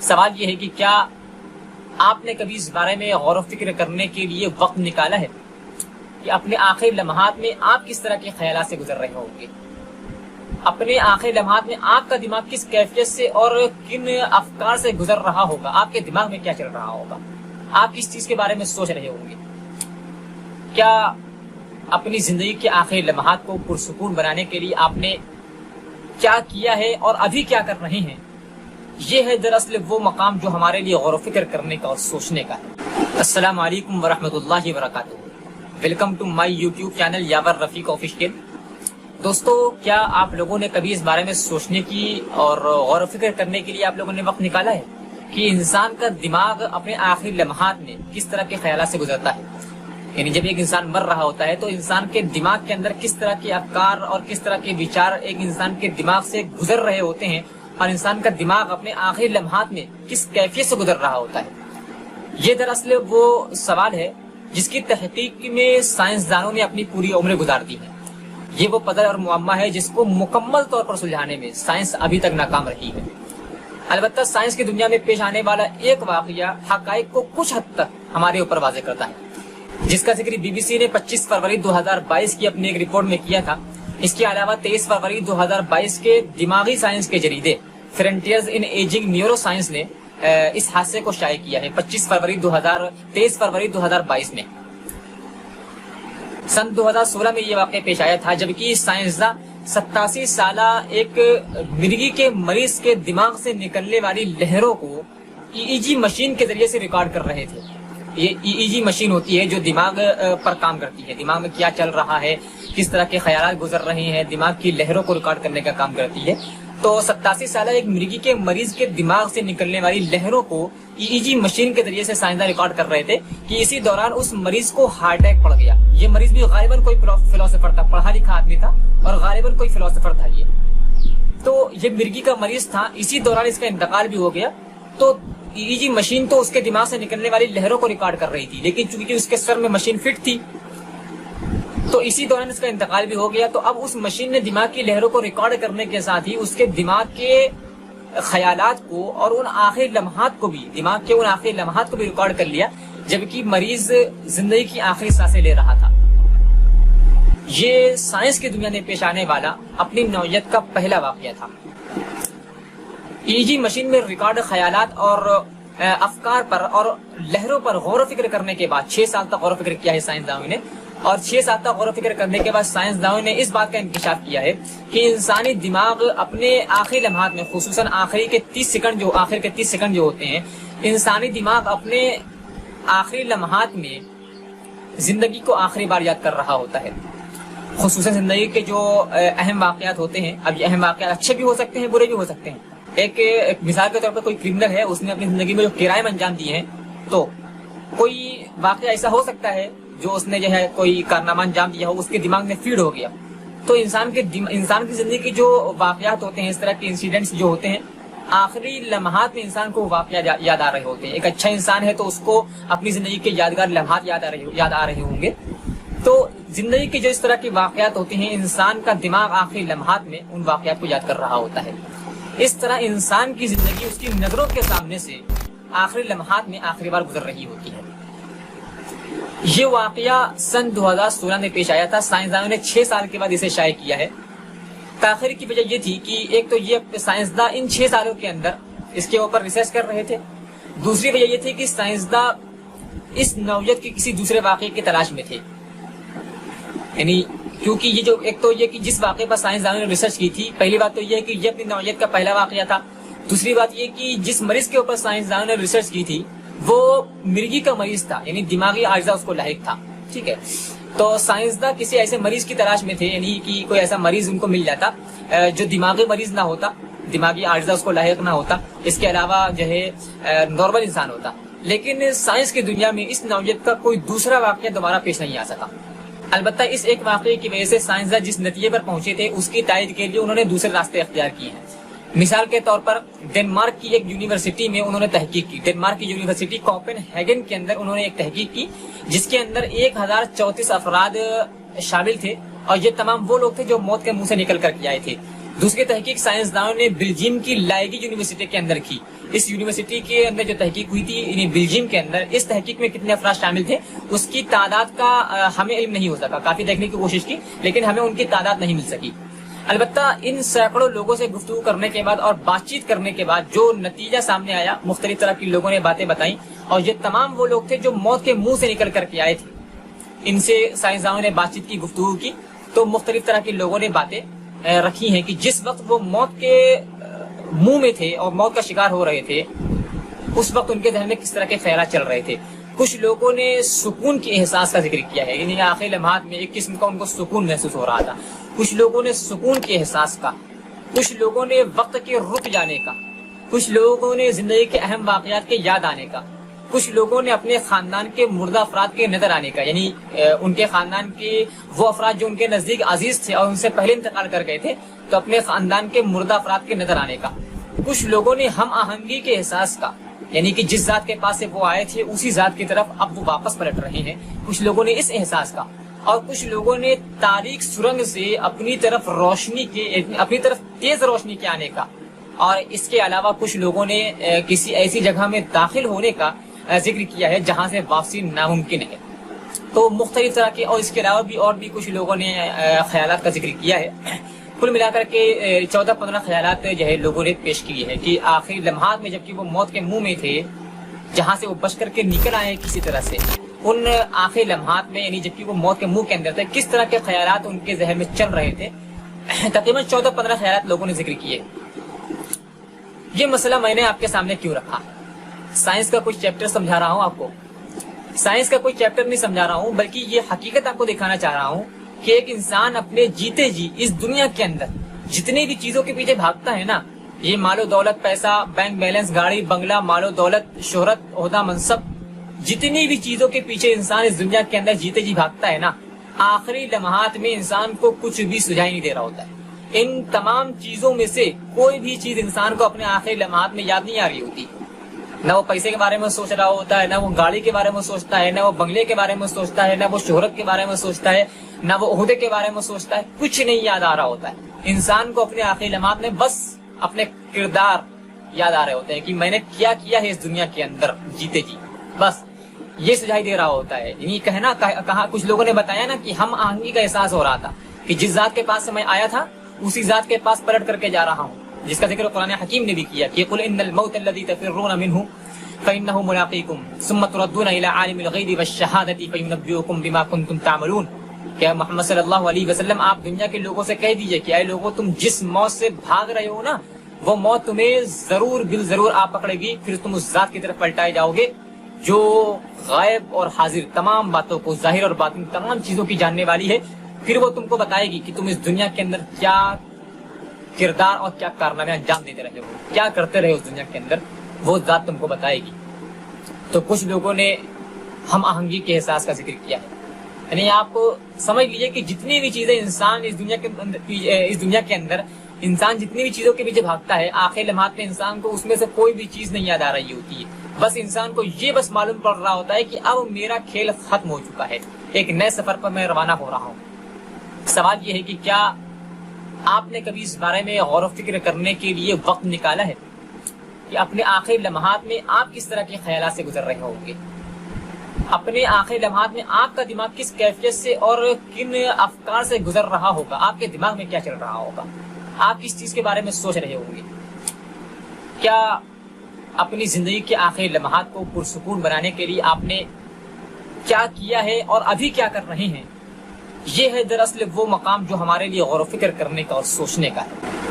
سوال یہ ہے کہ کیا آپ نے کبھی اس بارے میں غور و فکر کرنے کے لیے وقت نکالا ہے کہ اپنے آخری لمحات میں آپ کس طرح کے خیالات سے گزر رہے ہوں گے؟ اپنے آخری لمحات میں آپ کا دماغ کس کیفیت سے اور کن افکار سے گزر رہا ہوگا؟ آپ کے دماغ میں کیا چل رہا ہوگا؟ آپ کس چیز کے بارے میں سوچ رہے ہوں گے؟ کیا اپنی زندگی کے آخری لمحات کو پرسکون بنانے کے لیے آپ نے کیا کیا ہے اور ابھی کیا کر رہے ہیں؟ یہ ہے دراصل وہ مقام جو ہمارے لیے غور و فکر کرنے کا اور سوچنے کا ہے۔ السلام علیکم ورحمۃ اللہ وبرکاتہ۔ Welcome to my YouTube channel Yawar Rafiq official. دوستو، کیا آپ لوگوں نے کبھی اس بارے میں سوچنے کی اور غور و فکر کرنے کے لیے آپ لوگوں نے وقت نکالا ہے کہ انسان کا دماغ اپنے آخری لمحات میں کس طرح کے خیالات سے گزرتا ہے؟ یعنی جب ایک انسان مر رہا ہوتا ہے تو انسان کے دماغ کے اندر کس طرح کے افکار اور کس طرح کے وچار ایک انسان کے دماغ سے گزر رہے ہوتے ہیں، اور انسان کا دماغ اپنے آخری لمحات میں کس کیفیت سے گزر رہا ہوتا ہے۔ یہ دراصل وہ سوال ہے جس کی تحقیق میں سائنسدانوں نے اپنی پوری عمر گزار دی ہے۔ یہ وہ پزل اور معمہ ہے جس کو مکمل طور پر سلجھانے میں سائنس ابھی تک ناکام رہی ہے۔ البتہ سائنس کی دنیا میں پیش آنے والا ایک واقعہ حقائق کو کچھ حد تک ہمارے اوپر واضح کرتا ہے، جس کا ذکر بی بی سی نے 25 فروری 2022 کی اپنی ایک رپورٹ میں کیا تھا۔ اس کے علاوہ 23 فروری 2022 کے دماغی سائنس کے جریدے فرنٹیئرز ان ایجنگ نیورو سائنس نے اس حادثے کو شائع کیا ہے 23 فروری 2022 میں۔ سن 2016 میں یہ واقعہ پیش آیا تھا، جبکہ سائنسداں 87 سالہ ایک مرغی کے مریض کے دماغ سے نکلنے والی لہروں کو EEG مشین کے ذریعے سے ریکارڈ کر رہے تھے۔ یہ EEG مشین ہوتی ہے جو دماغ پر کام کرتی ہے، دماغ میں کیا چل رہا ہے، کس طرح کے خیالات گزر رہے ہیں، دماغ کی لہروں کو ریکارڈ کرنے کا کام کرتی ہے۔ تو 87 سالہ ایک مرغی کے مریض کے دماغ سے نکلنے والی لہروں کو EEG مشین کے ذریعے سے سائنسداں ریکارڈ کر رہے تھے کہ اسی دوران اس مریض کو ہارٹ اٹیک پڑ گیا۔ یہ مریض بھی غالباً کوئی فلاسفر تھا، پڑھا لکھا آدمی تھا اور غالباً کوئی فلاسفر تھا۔ تو یہ مرغی کا مریض تھا، اسی دوران اس کا انتقال بھی ہو گیا۔ تو EEG مشین تو اس کے دماغ سے نکلنے والی لہروں کو ریکارڈ کر رہی تھی، لیکن چونکہ اس کے سر میں مشین فٹ تھی تو اسی دوران اس کا انتقال بھی ہو گیا۔ تو اب اس مشین نے دماغ کی لہروں کو ریکارڈ کرنے کے ساتھ ہی اس کے دماغ کے خیالات کو اور ان آخری لمحات کو بھی ریکارڈ کر لیا، جبکہ مریض زندگی کی آخری سانسیں لے رہا تھا۔ یہ سائنس کی دنیا میں پیش آنے والا اپنی نوعیت کا پہلا واقعہ تھا۔ EEG مشین میں ریکارڈ خیالات اور افکار پر اور لہروں پر غور و فکر کرنے کے بعد 6 سال تک غور و فکر کیا ہے سائنسدانوں نے، اور 6 سال تک غور و فکر کرنے کے بعد سائنسدانوں نے اس بات کا انکشاف کیا ہے کہ انسانی دماغ اپنے آخری لمحات میں، خصوصاً آخر کے 30 سیکنڈ جو ہوتے ہیں، انسانی دماغ اپنے آخری لمحات میں زندگی کو آخری بار یاد کر رہا ہوتا ہے۔ خصوصاً زندگی کے جو اہم واقعات ہوتے ہیں، اب یہ اہم واقعات اچھے بھی ہو سکتے ہیں، برے بھی ہو سکتے ہیں۔ ایک مثال کے طور پر کوئی کرمنل ہے، اس نے اپنی زندگی میں جو کرائم انجام دیے ہیں، تو کوئی واقعہ ایسا ہو سکتا ہے جو اس نے کوئی کارنامہ انجام دیا ہو، اس کے دماغ میں فیڈ ہو گیا۔ تو انسان کی زندگی کے جو واقعات ہوتے ہیں، اس طرح کے انسیڈنٹس جو ہوتے ہیں، آخری لمحات میں انسان کو واقعہ یاد آ رہے ہوتے ہیں۔ ایک اچھا انسان ہے تو اس کو اپنی زندگی کے یادگار لمحات یاد آ رہے ہوں گے۔ تو زندگی کے جو اس طرح کے واقعات ہوتے ہیں، انسان کا دماغ آخری لمحات میں ان واقعات کو یاد کر رہا ہوتا ہے۔ اس طرح انسان کی زندگی اس کی نظروں کے سامنے سے آخری لمحات میں آخری بار گزر رہی ہوتی ہے۔ یہ واقعہ سن 2016 میں پیش آیا تھا۔ سائنسدانوں نے 6 سال کے بعد اسے شائع کیا ہے۔ تاخیر کی وجہ یہ تھی کہ ایک تو یہ سائنسداں ان 6 سالوں کے اندر اس کے اوپر ریسرچ کر رہے تھے، دوسری وجہ یہ تھی کہ سائنسداں اس نوعیت کے کسی دوسرے واقعے کی تلاش میں تھے۔ یعنی کیونکہ یہ جو ایک تو یہ کہ جس واقعے پر سائنسدانوں نے ریسرچ کی تھی، پہلی بات تو یہ ہے کہ یہ اپنی نوعیت کا پہلا واقعہ تھا، دوسری بات یہ کہ جس مریض کے اوپر سائنسدانوں نے ریسرچ کی تھی وہ مرغی کا مریض تھا، یعنی دماغی عارضہ اس کو لاحق تھا۔ ٹھیک ہے، تو سائنسداں کسی ایسے مریض کی تلاش میں تھے، یعنی کہ کوئی ایسا مریض ان کو مل جاتا جو دماغی مریض نہ ہوتا، دماغی عارضہ اس کو لاحق نہ ہوتا، اس کے علاوہ نارمل انسان ہوتا۔ لیکن سائنس کی دنیا میں اس نوعیت کا کوئی دوسرا واقعہ دوبارہ پیش نہیں آ سکا۔ البتہ اس ایک واقعے کی وجہ سے سائنسداں جس نتیجے پر پہنچے تھے اس کی تائید کے لیے انہوں نے دوسرے راستے اختیار کیے ہیں۔ مثال کے طور پر ڈنمارک کی ایک یونیورسٹی میں انہوں نے تحقیق کی۔ ڈنمارک کی یونیورسٹی کوپن ہیگن کے اندر انہوں نے ایک تحقیق کی جس کے اندر 1034 افراد شامل تھے، اور یہ تمام وہ لوگ تھے جو موت کے منہ سے نکل کر کے آئے تھے۔ دوسری تحقیق سائنسدانوں نے بیلجیم کی لائگی یونیورسٹی کے اندر کی. اس یونیورسٹی کے اندر جو تحقیق ہوئی تھی یعنی بیلجیم کے اندر، اس تحقیق میں کتنے افراد شامل تھے اس کی تعداد کا ہمیں علم نہیں ہو سکا. کافی دیکھنے کی کوشش کی لیکن ہمیں ان کی تعداد نہیں مل سکی. البتہ ان سینکڑوں لوگوں سے گفتگو کرنے کے بعد اور بات چیت کرنے کے بعد جو نتیجہ سامنے آیا، مختلف طرح کے لوگوں نے باتیں بتائیں، اور یہ تمام وہ لوگ تھے جو موت کے منہ سے نکل کر کے آئے تھے. ان سے سائنسدانوں نے بات چیت کی، گفتگو کی، تو مختلف طرح کے لوگوں نے باتیں رکھی ہیں کہ جس وقت وہ موت کے منہ میں تھے اور موت کا شکار ہو رہے تھے، اس وقت ان کے ذہن میں کس طرح کے خیالات چل رہے تھے. کچھ لوگوں نے سکون کے احساس کا ذکر کیا ہے، یعنی آخری لمحات میں ایک قسم کا ان کو سکون محسوس ہو رہا تھا. کچھ لوگوں نے سکون کے احساس کا، کچھ لوگوں نے وقت کے رک جانے کا، کچھ لوگوں نے زندگی کے اہم واقعات کے یاد آنے کا، کچھ لوگوں نے اپنے خاندان کے مردہ افراد کے نظر آنے کا، یعنی ان کے خاندان کے وہ افراد جو ان کے نزدیک عزیز تھے اور ان سے پہلے انتقال کر گئے تھے، تو اپنے خاندان کے مردہ افراد کے نظر آنے کا. کچھ لوگوں نے ہم آہنگی کے احساس کا، یعنی کہ جس ذات کے پاس سے وہ آئے تھے اسی ذات کی طرف اب وہ واپس پلٹ رہے ہیں، کچھ لوگوں نے اس احساس کا. اور کچھ لوگوں نے تاریک سرنگ سے اپنی طرف تیز روشنی کے آنے کا. اور اس کے علاوہ کچھ لوگوں نے کسی ایسی جگہ میں داخل ہونے کا ذکر کیا ہے جہاں سے واپسی ناممکن ہے. تو مختلف طرح کے اور اس کے علاوہ بھی اور بھی کچھ لوگوں نے خیالات کا ذکر کیا ہے. کل ملا کر کے 14-15 خیالات جو ہے لوگوں نے پیش کیے ہیں کہ آخری لمحات میں جبکہ وہ موت کے منہ میں تھے، جہاں سے وہ بچ کر کے نکل آئے کسی طرح سے، ان آخری لمحات میں یعنی جبکہ وہ موت کے منہ کے اندر تھے، کس طرح کے خیالات ان کے ذہن میں چل رہے تھے. تقریباً 14-15 خیالات لوگوں نے ذکر کیے. یہ مسئلہ میں نے آپ کے سامنے کیوں رکھا؟ سائنس کا کوئی چیپٹر سمجھا رہا ہوں آپ کو، سائنس کا کوئی چیپٹر نہیں سمجھا رہا ہوں، بلکہ یہ حقیقت آپ کو دکھانا چاہ رہا ہوں کہ ایک انسان اپنے جیتے جی اس دنیا کے اندر جتنی بھی چیزوں کے پیچھے بھاگتا ہے نا، یہ مال و دولت، پیسہ، بینک بیلنس، گاڑی بنگلہ، مال و دولت، شہرت، عہدہ، منصب، جتنی بھی چیزوں کے پیچھے انسان اس دنیا کے اندر جیتے جی بھاگتا ہے نا، آخری لمحات میں انسان کو کچھ بھی سجائی نہیں دے رہا ہوتا ہے. ان تمام چیزوں میں سے کوئی بھی چیز انسان کو اپنے آخری لمحات میں یاد نہیں آ رہی ہوتی. نہ وہ پیسے کے بارے میں سوچ رہا ہوتا ہے، نہ وہ گاڑی کے بارے میں سوچتا ہے، نہ وہ بنگلے کے بارے میں سوچتا ہے، نہ وہ شہرت کے بارے میں سوچتا ہے، نہ وہ عہدے کے بارے میں سوچتا ہے. کچھ نہیں یاد آ رہا ہوتا ہے. انسان کو اپنے آخری لمحات میں بس اپنے کردار یاد آ رہے ہوتے ہیں کہ میں نے کیا کیا ہے اس دنیا کے اندر جیتے جی، بس یہ سجائی دے رہا ہوتا ہے. یعنی کہا کچھ لوگوں نے بتایا نا کہ ہم آہنگی کا احساس ہو رہا تھا کہ جس ذات کے پاس سے میں آیا تھا اسی ذات کے پاس پلٹ کر کے جا رہا ہوں، جس کا ذکر قرآن حکیم نے بھی کیا کہ قل ان الموت الذی تفرون منہ فإنه ملاقيكم ثم تردون إلى عالم الغیب والشہادۃ فینبئکم بما کنتم تعملون. کہ محمد صلی اللہ علیہ وسلم آپ دنیا کے لوگوں سے کہہ دیجئے کہ اے لوگوں، تم جس موت سے بھاگ رہے ہو نا، وہ موت تمہیں ضرور بالضرور آپ پکڑے گی، پھر تم اس ذات کی طرف پلٹائے جاؤ گے جو غائب اور حاضر تمام باتوں کو، ظاہر اور باطن تمام چیزوں کی جاننے والی ہے. پھر وہ تم کو بتائے گی کہ تم اس دنیا کے اندر کیا کردار اور کیا کارنامے انجام دیتے رہے ہو، کیا کرتے رہے اس دنیا کے اندر، وہ ذات تم کو بتائے گی. تو کچھ لوگوں نے ہم آہنگی کے احساس کا ذکر کیا ہے. یعنی آپ کو سمجھ لیجیے کہ جتنی بھی چیزیں انسان اس دنیا کے اندر انسان جتنی بھی چیزوں کے پیچھے بھاگتا ہے، آخری لمحات میں انسان کو اس میں سے کوئی بھی چیز نہیں یاد آ رہی ہوتی ہے. بس انسان کو یہ بس معلوم پڑ رہا ہوتا ہے کہ اب میرا کھیل ختم ہو چکا ہے، ایک نئے سفر پر میں روانہ ہو رہا ہوں. سوال یہ ہے کہ کیا آپ نے کبھی اس بارے میں غور و فکر کرنے کے لیے وقت نکالا ہے کہ اپنے آخری لمحات میں آپ کس طرح کے خیالات سے گزر رہے ہوں گے؟ اپنے آخری لمحات میں آپ کا دماغ کس کیفیت سے اور کن افکار سے گزر رہا ہوگا؟ آپ کے دماغ میں کیا چل رہا ہوگا؟ آپ کس چیز کے بارے میں سوچ رہے ہوں گے؟ کیا اپنی زندگی کے آخری لمحات کو پرسکون بنانے کے لیے آپ نے کیا کیا ہے اور ابھی کیا کر رہے ہیں؟ یہ ہے دراصل وہ مقام جو ہمارے لیے غور و فکر کرنے کا اور سوچنے کا ہے.